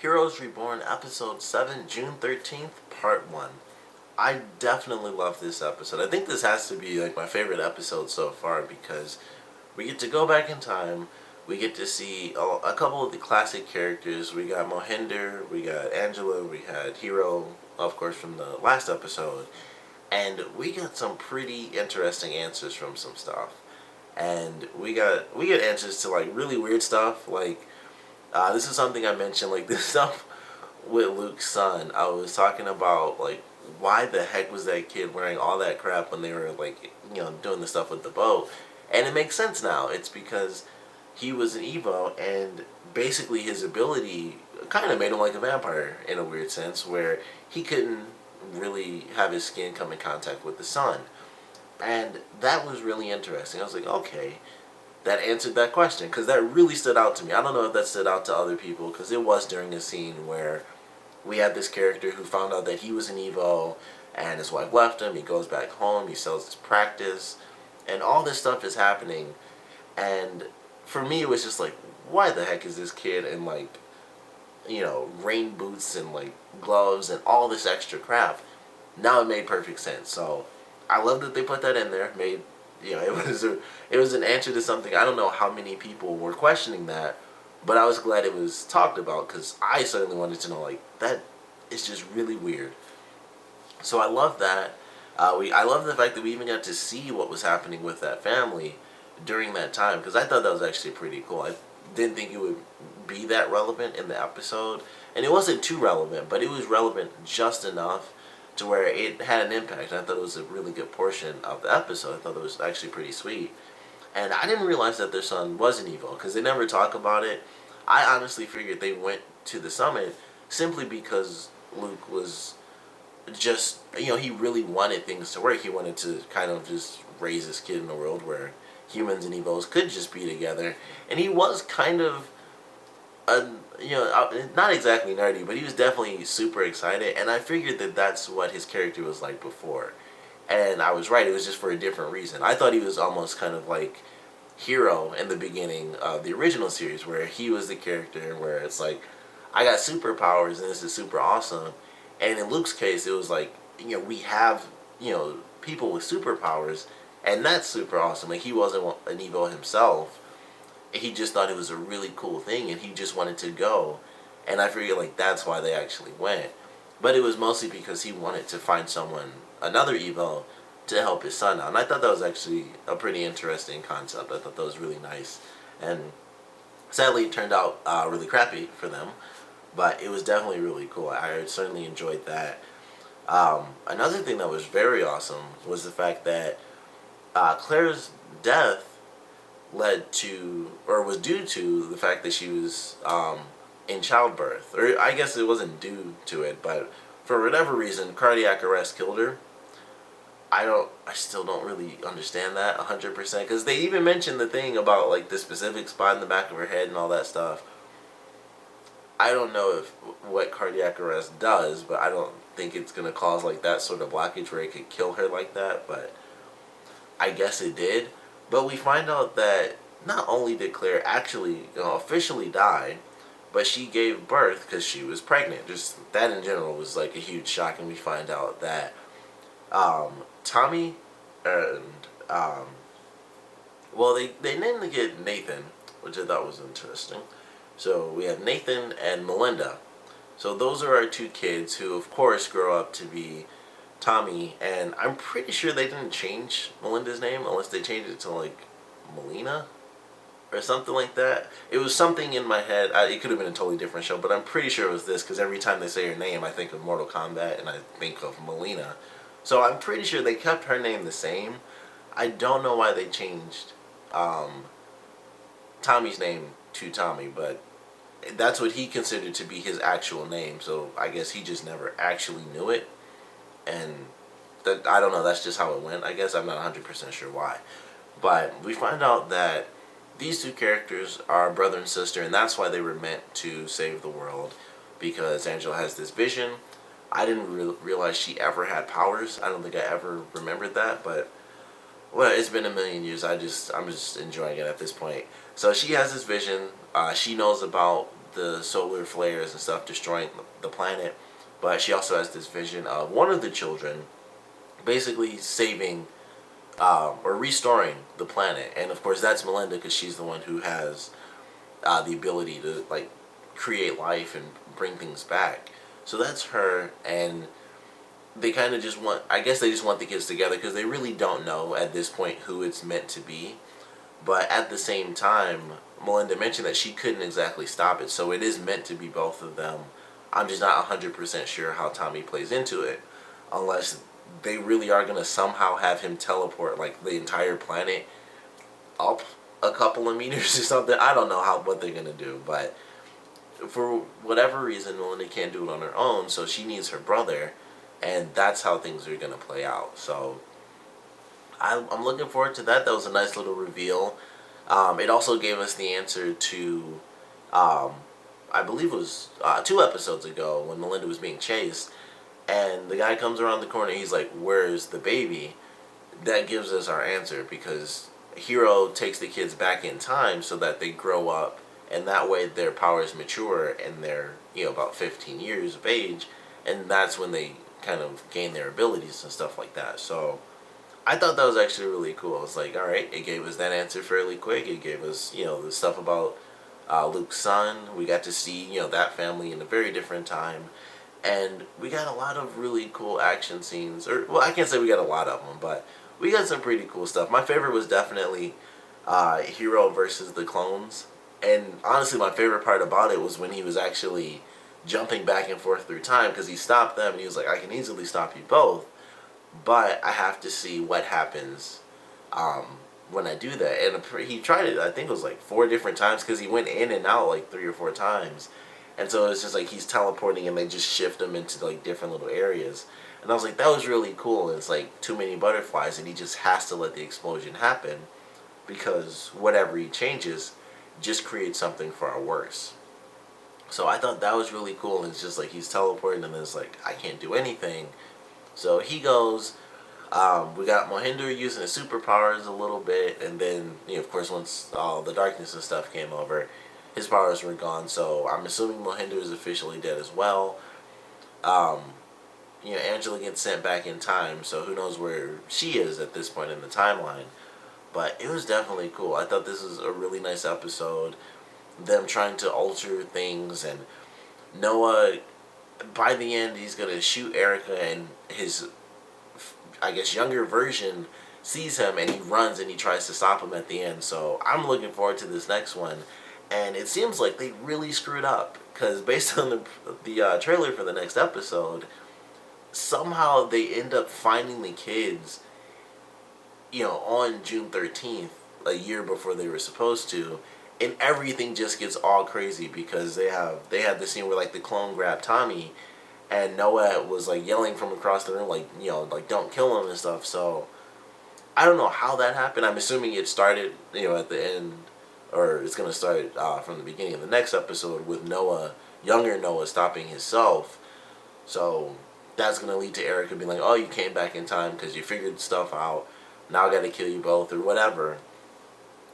Heroes Reborn, Episode 7, June 13th, Part 1. I definitely love this episode. I think this has to be like my favorite episode so far because we get to go back in time. We get to see a couple of the classic characters. We got Mohinder, we got Angela, we had Hiro, of course, from the last episode. And we got some pretty interesting answers from some stuff. And we get answers to like really weird stuff. Like this is something I mentioned. Like this stuff with Luke's son. I was talking about like why the heck was that kid wearing all that crap when they were like doing the stuff with the boat, and it makes sense now. It's because he was an Evo, and basically his ability kind of made him like a vampire in a weird sense, where he couldn't really have his skin come in contact with the sun. And that was really interesting. I was like, okay, that answered that question, because that really stood out to me. I don't know if that stood out to other people, because it was during a scene where we had this character who found out that he was an Evo, and his wife left him. He goes back home, he sells his practice, and all this stuff is happening. And for me, it was just like, why the heck is this kid in like, rain boots and like gloves and all this extra crap? Now it made perfect sense. So I love that they put that in there. Made it was an answer to something. I don't know how many people were questioning that, but I was glad it was talked about, because I certainly wanted to know, like, that is just really weird. So I love that. I love the fact that we even got to see what was happening with that family during that time, because I thought that was actually pretty cool. I didn't think it would be that relevant in the episode, and it wasn't too relevant, but it was relevant just enough to where it had an impact. I thought it was a really good portion of the episode. I thought it was actually pretty sweet. And I didn't realize that their son was an Evo, because they never talk about it. I honestly figured they went to the summit simply because Luke was just, he really wanted things to work. He wanted to kind of just raise this kid in a world where humans and Evos could just be together. And he was kind of, not exactly nerdy, but he was definitely super excited. And I figured that that's what his character was like before. And I was right, it was just for a different reason. I thought he was almost kind of like Hiro in the beginning of the original series, where he was the character where it's like, I got superpowers and this is super awesome. And in Luke's case, it was like, we have, people with superpowers, and that's super awesome. Like, he wasn't an Evo himself. He just thought it was a really cool thing, and he just wanted to go. And I figured, like, that's why they actually went. But it was mostly because he wanted to find someone, another Evo, to help his son out. And I thought that was actually a pretty interesting concept. I thought that was really nice. And sadly, it turned out really crappy for them. But it was definitely really cool. I certainly enjoyed that. Another thing that was very awesome was the fact that Claire's death led to, or was due to, the fact that she was in childbirth. Or I guess it wasn't due to it, but for whatever reason, cardiac arrest killed her. I still don't really understand that 100%, because they even mentioned the thing about like the specific spot in the back of her head and all that stuff. I don't know what cardiac arrest does, but I don't think it's going to cause like that sort of blockage where it could kill her like that, but I guess it did. But we find out that not only did Claire actually officially die, but she gave birth because she was pregnant. Just that in general was like a huge shock, and we find out that Tommy and they named the kid Nathan, which I thought was interesting. So we have Nathan and Melinda. So those are our two kids who, of course, grow up to be Tommy, and I'm pretty sure they didn't change Melinda's name unless they changed it to like Melina or something like that. It was something in my head. It could have been a totally different show, but I'm pretty sure it was this, because every time they say her name, I think of Mortal Kombat and I think of Melina. So I'm pretty sure they kept her name the same. I don't know why they changed Tommy's name to Tommy, but that's what he considered to be his actual name. So I guess he just never actually knew it. And that, I don't know, that's just how it went. I guess I'm not 100% sure why. But we find out that these two characters are brother and sister, and that's why they were meant to save the world, because Angela has this vision. I didn't realize she ever had powers. I don't think I ever remembered that, but well, it's been a million years. I'm just enjoying it at this point. So she has this vision. She knows about the solar flares and stuff destroying the planet, but she also has this vision of one of the children basically saving or restoring the planet. And of course, that's Melinda, because she's the one who has the ability to like create life and bring things back. So that's her, and they kind of just want, I guess they just want the kids together because they really don't know at this point who it's meant to be. But at the same time, Melinda mentioned that she couldn't exactly stop it, so it is meant to be both of them. I'm just not 100% sure how Tommy plays into it, unless they really are going to somehow have him teleport like the entire planet up a couple of meters or something. I don't know what they're going to do, but for whatever reason, Melinda can't do it on her own, so she needs her brother, and that's how things are going to play out. So I'm looking forward to that. That was a nice little reveal. It also gave us the answer to, I believe it was 2 episodes ago when Melinda was being chased, and the guy comes around the corner, he's like, "Where's the baby?" That gives us our answer, because Hiro takes the kids back in time so that they grow up, and that way their powers mature, and they're, about 15 years of age, and that's when they kind of gain their abilities and stuff like that. So I thought that was actually really cool. I was like, alright, it gave us that answer fairly quick. It gave us, the stuff about Luke's son. We got to see, that family in a very different time. And we got a lot of really cool action scenes. Or, well, I can't say we got a lot of them, but we got some pretty cool stuff. My favorite was definitely Hiro versus the clones. And honestly, my favorite part about it was when he was actually jumping back and forth through time, because he stopped them and he was like, "I can easily stop you both, but I have to see what happens when I do that." And he tried it, I think it was like 4 different times, because he went in and out like 3 or 4 times. And so it's just like he's teleporting and they just shift him into like different little areas. And I was like, that was really cool. And it's like too many butterflies, and he just has to let the explosion happen, because whatever he changes just creates something far worse. So I thought that was really cool. And it's just like he's teleporting and then it's like, I can't do anything. So he goes, we got Mohinder using his superpowers a little bit, and then, of course, once all the darkness and stuff came over, his powers were gone. So I'm assuming Mohinder is officially dead as well. Angela gets sent back in time, so who knows where she is at this point in the timeline. But it was definitely cool. I thought this was a really nice episode. Them trying to alter things, and Noah, by the end, he's going to shoot Erica, and his, I guess, younger version sees him, and he runs, and he tries to stop him at the end. So I'm looking forward to this next one. And it seems like they really screwed up, because based on the trailer for the next episode, somehow they end up finding the kids, on June 13th, a year before they were supposed to. And everything just gets all crazy, because they had the scene where like the clone grabbed Tommy, and Noah was like yelling from across the room, like, like, don't kill him and stuff. So I don't know how that happened. I'm assuming it started, at the end, or it's gonna start from the beginning of the next episode with Noah, younger Noah, stopping himself. So that's gonna lead to Erica being like, "Oh, you came back in time because you figured stuff out. Now I gotta kill you both," or whatever.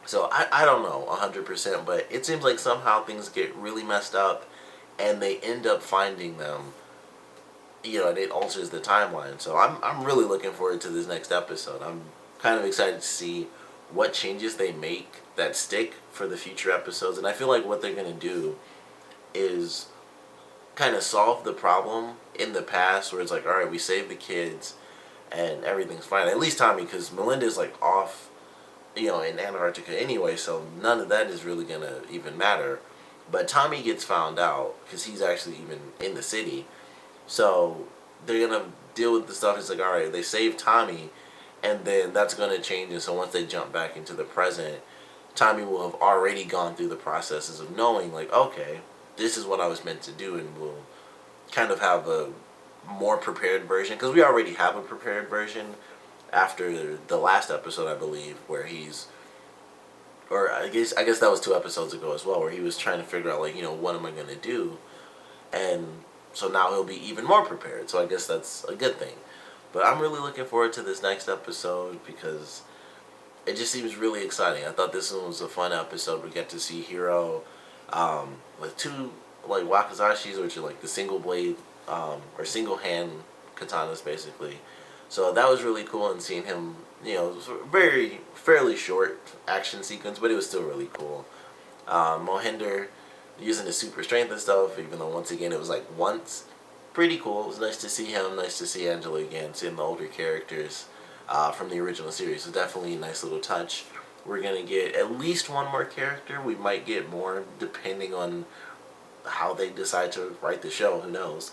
So I don't know 100%, but it seems like somehow things get really messed up, and they end up finding them, and it alters the timeline. So I'm really looking forward to this next episode. I'm kind of excited to see what changes they make that stick for the future episodes. And I feel like what they're going to do is kind of solve the problem in the past, where it's like, alright, we saved the kids and everything's fine. At least Tommy, because Melinda's like off, in Antarctica anyway, so none of that is really going to even matter. But Tommy gets found out, because he's actually even in the city. So they're going to deal with the stuff. It's like, alright, they saved Tommy, and then that's going to change. And so once they jump back into the present, Tommy will have already gone through the processes of knowing, like, okay, this is what I was meant to do, and we'll kind of have a more prepared version, because we already have a prepared version after the last episode, I believe, where he's, or I guess that was 2 episodes ago as well, where he was trying to figure out, like, what am I going to do? And so now he'll be even more prepared, so I guess that's a good thing. But I'm really looking forward to this next episode, because it just seems really exciting. I thought this one was a fun episode. We get to see Hiro With two like wakazashis, which are like the single blade or single hand katanas basically. So that was really cool, and seeing him, very fairly short action sequence, but it was still really cool. Mohinder using his super strength and stuff, even though once again it was like once. Pretty cool. It was nice to see him, nice to see Angela again, seeing the older characters from the original series. So definitely a nice little touch. We're going to get at least one more character. We might get more depending on how they decide to write the show. Who knows?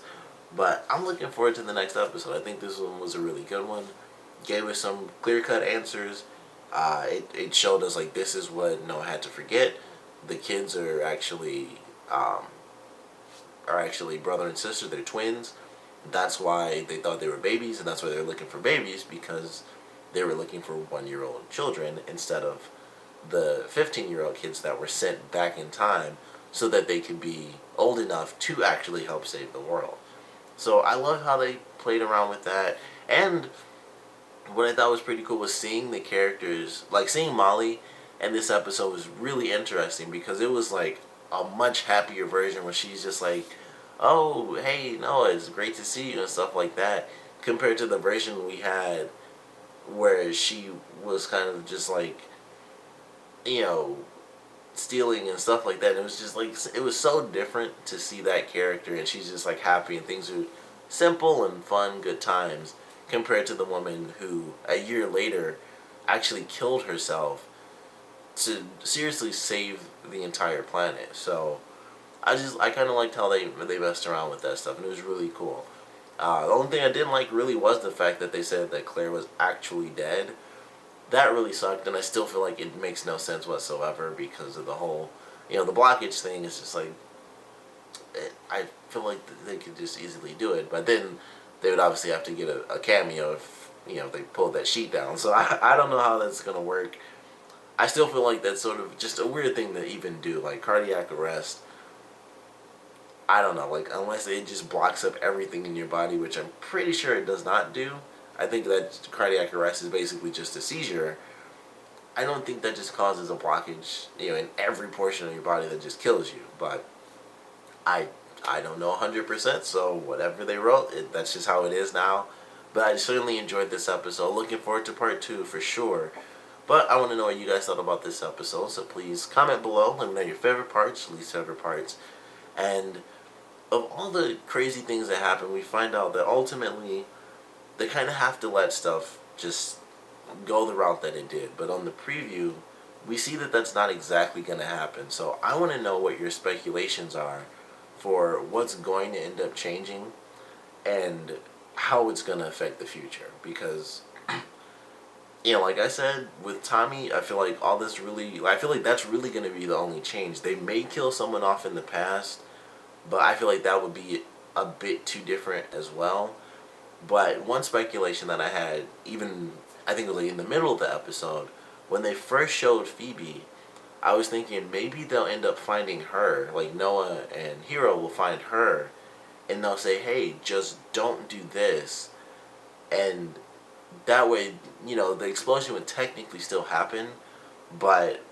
But I'm looking forward to the next episode. I think this one was a really good one. Gave us some clear-cut answers. It showed us like this is what Noah had to forget. The kids are actually brother and sister. They're twins. That's why they thought they were babies, and that's why they're looking for babies, because they were looking for 1-year-old children instead of the 15-year-old kids that were sent back in time so that they could be old enough to actually help save the world. So I love how they played around with that. And what I thought was pretty cool was seeing the characters, like seeing Molly in this episode was really interesting, because it was like a much happier version where she's just like, oh, hey, Noah, it's great to see you and stuff like that, compared to the version we had where she was kind of just like, stealing and stuff like that. It was just like, it was so different to see that character, and she's just like happy and things are simple and fun, good times, compared to the woman who a year later actually killed herself to seriously save the entire planet. So I kind of liked how they messed around with that stuff, and it was really cool. The only thing I didn't like really was the fact that they said that Claire was actually dead. That really sucked, and I still feel like it makes no sense whatsoever because of the whole, the blockage thing is just like, I feel like they could just easily do it, but then they would obviously have to get a cameo if, they pulled that sheet down. So I don't know how that's going to work. I still feel like that's sort of just a weird thing to even do, like cardiac arrest. I don't know, like, unless it just blocks up everything in your body, which I'm pretty sure it does not do. I think that cardiac arrest is basically just a seizure. I don't think that just causes a blockage, in every portion of your body that just kills you. But I don't know 100%, so whatever they wrote, that's just how it is now. But I certainly enjoyed this episode. Looking forward to part 2 for sure. But I want to know what you guys thought about this episode, so please comment below. Let me know your favorite parts, least favorite parts. And of all the crazy things that happen, we find out that ultimately they kind of have to let stuff just go the route that it did. But on the preview, we see that that's not exactly going to happen. So I want to know what your speculations are for what's going to end up changing and how it's going to affect the future. Because, like I said, with Tommy, I feel like that's really going to be the only change. They may kill someone off in the past, but I feel like that would be a bit too different as well. But one speculation that I had, even I think it was like in the middle of the episode, when they first showed Phoebe, I was thinking maybe they'll end up finding her, like Noah and Hiro will find her, and they'll say, hey, just don't do this. And that way, the explosion would technically still happen, but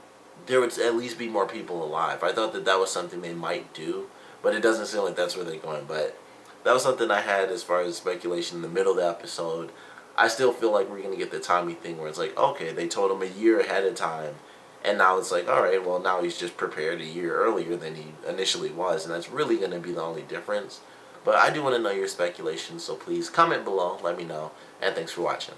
there would at least be more people alive. I thought that was something they might do, but it doesn't seem like that's where they're going. But that was something I had as far as speculation in the middle of the episode. I still feel like we're going to get the Tommy thing where it's like, okay, they told him a year ahead of time, and now it's like, alright, well, now he's just prepared a year earlier than he initially was, and that's really going to be the only difference. But I do want to know your speculation, so please comment below, let me know, and thanks for watching.